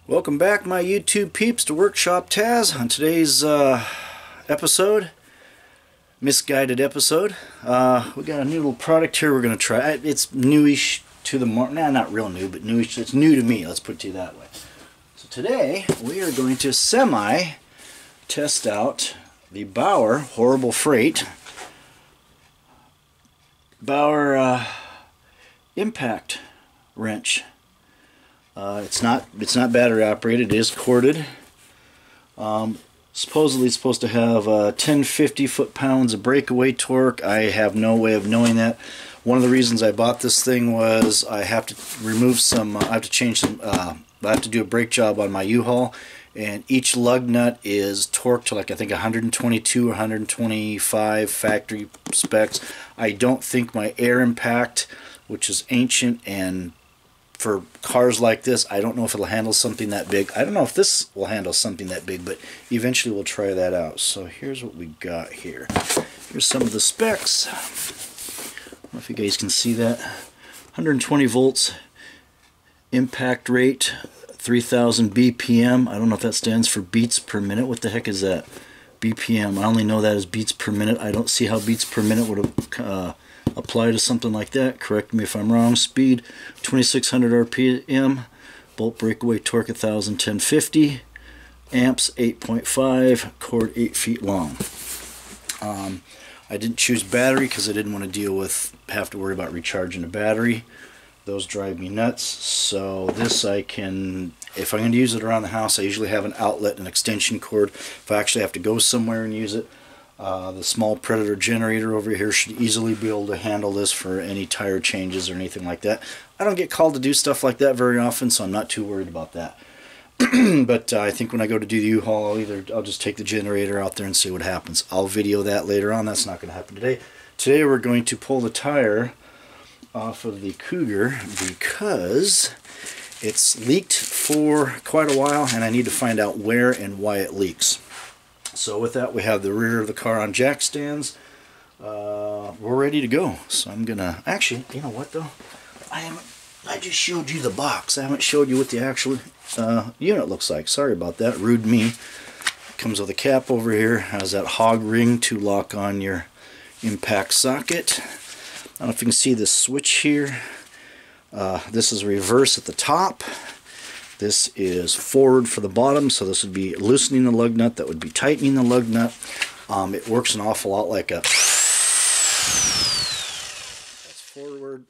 Welcome back, my YouTube peeps, to Workshop Taz. On today's episode, misguided episode, we got a new little product here we're going to try. It's newish to the market. Nah, not real new, but newish. It's new to me, let's put it to you that way. So today, we are going to semi-test out the Bauer Horrible Freight Bauer impact wrench. It's not battery operated. It is corded. Supposedly it's supposed to have 1050 foot-pounds of breakaway torque. I have no way of knowing that. One of the reasons I bought this thing was I have to remove some. I have to change some. I have to do a brake job on my U-Haul, and each lug nut is torqued to like I think 122 or 125 factory specs. I don't think my air impact, which is ancient, and for cars like this, I don't know if it'll handle something that big. I don't know if this will handle something that big, but eventually we'll try that out. So here's what we got here. Here's some of the specs. I don't know if you guys can see that. 120 volts impact rate, 3000 BPM. I don't know if that stands for beats per minute. What the heck is that? BPM. I only know that as beats per minute. I don't see how beats per minute would apply to something like that. Correct me if I'm wrong. Speed 2600 RPM. Bolt breakaway torque 1050. Amps 8.5. Cord 8 feet long. I didn't choose battery because I didn't want to have to worry about recharging a battery. Those drive me nuts. So this I can, if I'm going to use it around the house, I usually have an outlet and extension cord. If I actually have to go somewhere and use it, the small Predator generator over here should easily be able to handle this for any tire changes or anything like that. I don't get called to do stuff like that very often, so I'm not too worried about that. But I think when I go to do the U-Haul, I'll just take the generator out there and see what happens. I'll video that later on. That's not going to happen today. Today we're going to pull the tire off of the Cougar because it's leaked for quite a while, and I need to find out where and why it leaks. So with that, we have the rear of the car on jack stands. We're ready to go. So I'm gonna actually, you know what though? I just showed you the box. I haven't showed you what the actual unit looks like. Sorry about that. Rude me. Comes with a cap over here. Has that hog ring to lock on your impact socket. I don't know if you can see this switch here. This is reverse at the top. This is forward for the bottom, so this would be loosening the lug nut. That would be tightening the lug nut. It works an awful lot like a... That's forward.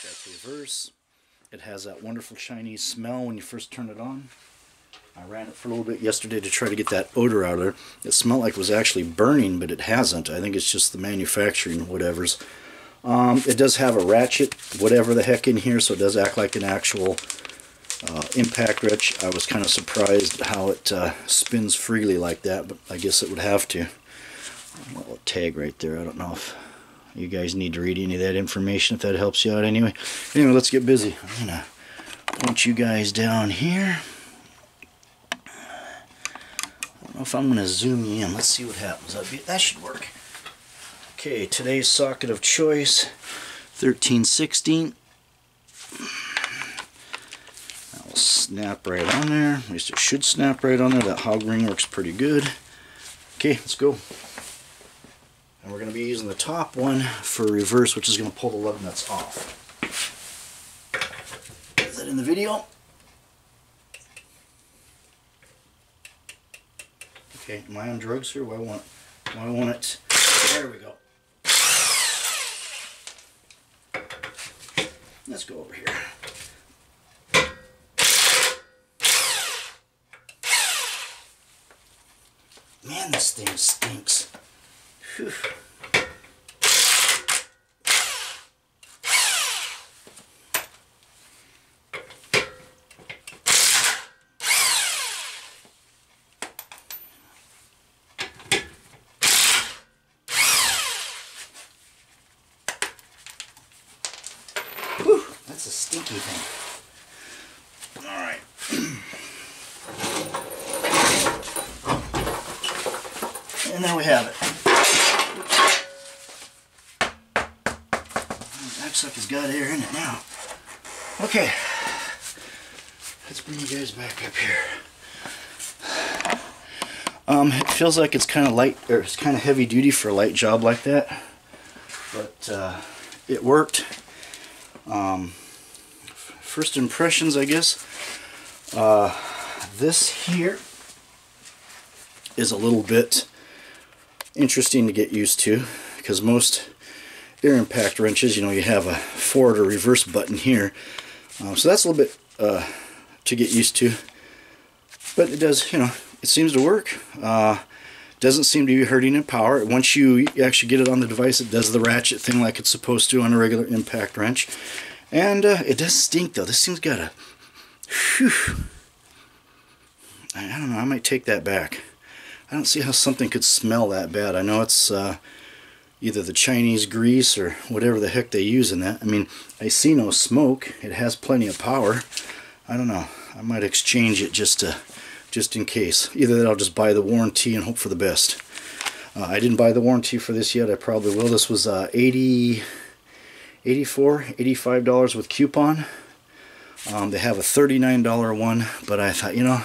That's reverse. It has that wonderful Chinese smell when you first turn it on. I ran it for a little bit yesterday to try to get that odor out of there. It smelled like it was actually burning, but it hasn't. I think it's just the manufacturing whatevers. It does have a ratchet, whatever the heck, in here, so it does act like an actual impact wrench. I was kind of surprised how it spins freely like that, but I guess it would have to. A little tag right there. I don't know if you guys need to read any of that information, if that helps you out anyway. Anyway, let's get busy. I'm going to point you guys down here. I don't know if I'm going to zoom you in. Let's see what happens. That should work. Okay, today's socket of choice, 13/16. That will snap right on there. At least it should snap right on there. That hog ring works pretty good. Okay, let's go. And we're going to be using the top one for reverse, which is going to pull the lug nuts off. Is that in the video? Okay, am I on drugs here? Why won't it? There we go. Let's go over here. Man, this thing stinks. Whew. That's a stinky thing. Alright. And there we have it. That sucker's got air in it now. Okay, let's bring you guys back up here. It feels like it's kind of light, or it's kind of heavy duty for a light job like that, but it worked. First impressions, I guess. This here is a little bit interesting to get used to, because most air impact wrenches, you know, you have a forward or reverse button here, so that's a little bit to get used to, but it does, you know, it seems to work. Doesn't seem to be hurting in power. Once you actually get it on the device, it does the ratchet thing like it's supposed to on a regular impact wrench. And it does stink though. This thing's got a, whew, I don't know, I might take that back. I don't see how something could smell that bad. I know it's either the Chinese grease or whatever the heck they use in that. I mean, I see no smoke. It has plenty of power. I don't know. I might exchange it just in case. Either that, I'll just buy the warranty and hope for the best. I didn't buy the warranty for this yet. I probably will. This was $84, $85 with coupon. They have a $39 one, but I thought, you know,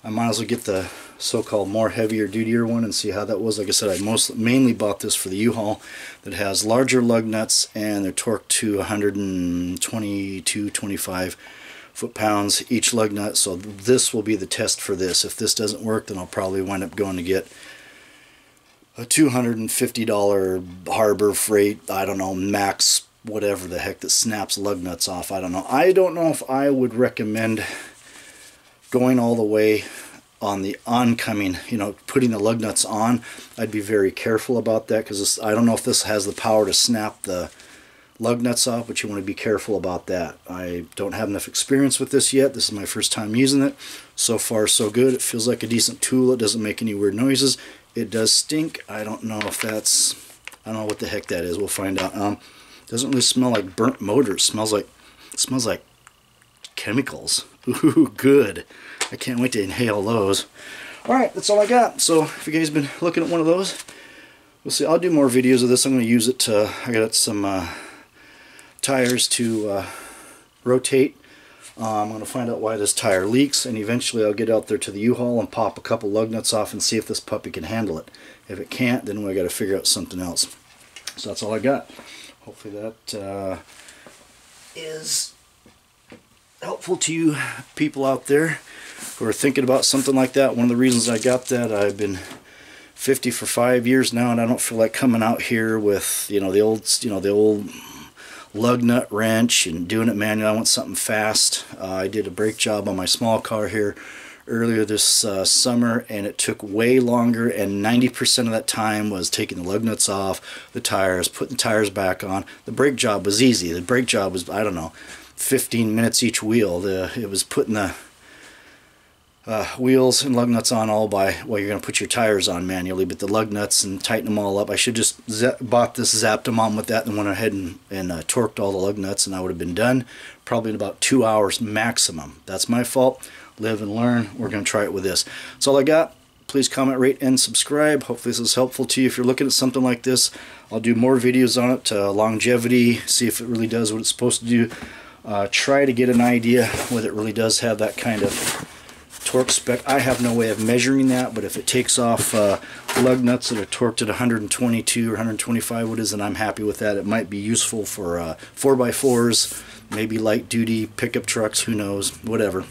I might as well get the so-called more heavier dutier one and see how that was. Like I said, I mainly bought this for the U-Haul that has larger lug nuts, and they're torqued to 122, 25 foot-pounds each lug nut. So this will be the test for this. If this doesn't work, then I'll probably wind up going to get a $250 Harbor Freight, I don't know, max whatever the heck that snaps lug nuts off. I don't know. I don't know if I would recommend going all the way on the oncoming, you know, putting the lug nuts on. I'd be very careful about that, because I don't know if this has the power to snap the lug nuts off, but you want to be careful about that. I don't have enough experience with this yet. This is my first time using it. So far so good. It feels like a decent tool. It doesn't make any weird noises. It does stink. I don't know if that's, I don't know what the heck that is. We'll find out. Doesn't really smell like burnt motor. It smells like chemicals. Ooh, good. I can't wait to inhale those. Alright, that's all I got. So if you guys have been looking at one of those, we'll see. I'll do more videos of this. I'm going to use it to, I got some tires to rotate. I'm going to find out why this tire leaks, and eventually I'll get out there to the U-Haul and pop a couple lug nuts off and see if this puppy can handle it. If it can't, then we got to figure out something else. So that's all I got. Hopefully that is helpful to you people out there who are thinking about something like that. One of the reasons I got that, I've been 50 for 5 years now, and I don't feel like coming out here with, you know, the old lug nut wrench and doing it manually. I want something fast. I did a brake job on my small car here earlier this summer, and it took way longer, and 90% of that time was taking the lug nuts off, the tires, putting the tires back on. The brake job was easy. The brake job was, I don't know, 15 minutes each wheel. It was putting the wheels and lug nuts on all by, well, you're going to put your tires on manually, but the lug nuts and tighten them all up. I should just bought this, zapped them on with that, and went ahead and torqued all the lug nuts, and I would have been done probably in about 2 hours maximum. That's my fault. Live and learn. We're going to try it with this. That's all I got. Please comment, rate, and subscribe. Hopefully this is helpful to you if you're looking at something like this. I'll do more videos on it, longevity, see if it really does what it's supposed to do. Try to get an idea whether it really does have that kind of torque spec. I have no way of measuring that, but if it takes off lug nuts that are torqued at 122 or 125, what is it, I'm happy with that. It might be useful for 4x4s, maybe light duty pickup trucks, who knows, whatever.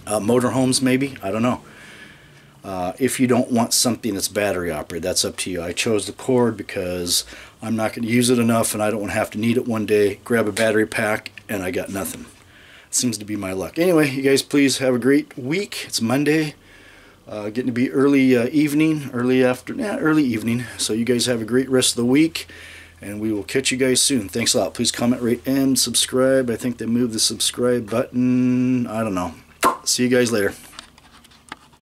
Motorhomes maybe, I don't know. If you don't want something that's battery operated, that's up to you. I chose the cord because I'm not going to use it enough, and I don't want to have to need it one day, grab a battery pack, and I got nothing. Seems to be my luck. Anyway, you guys please have a great week. It's Monday, getting to be early evening, early evening. So you guys have a great rest of the week, and we will catch you guys soon. Thanks a lot. Please comment, rate, and subscribe. I think they moved the subscribe button. I don't know. See you guys later.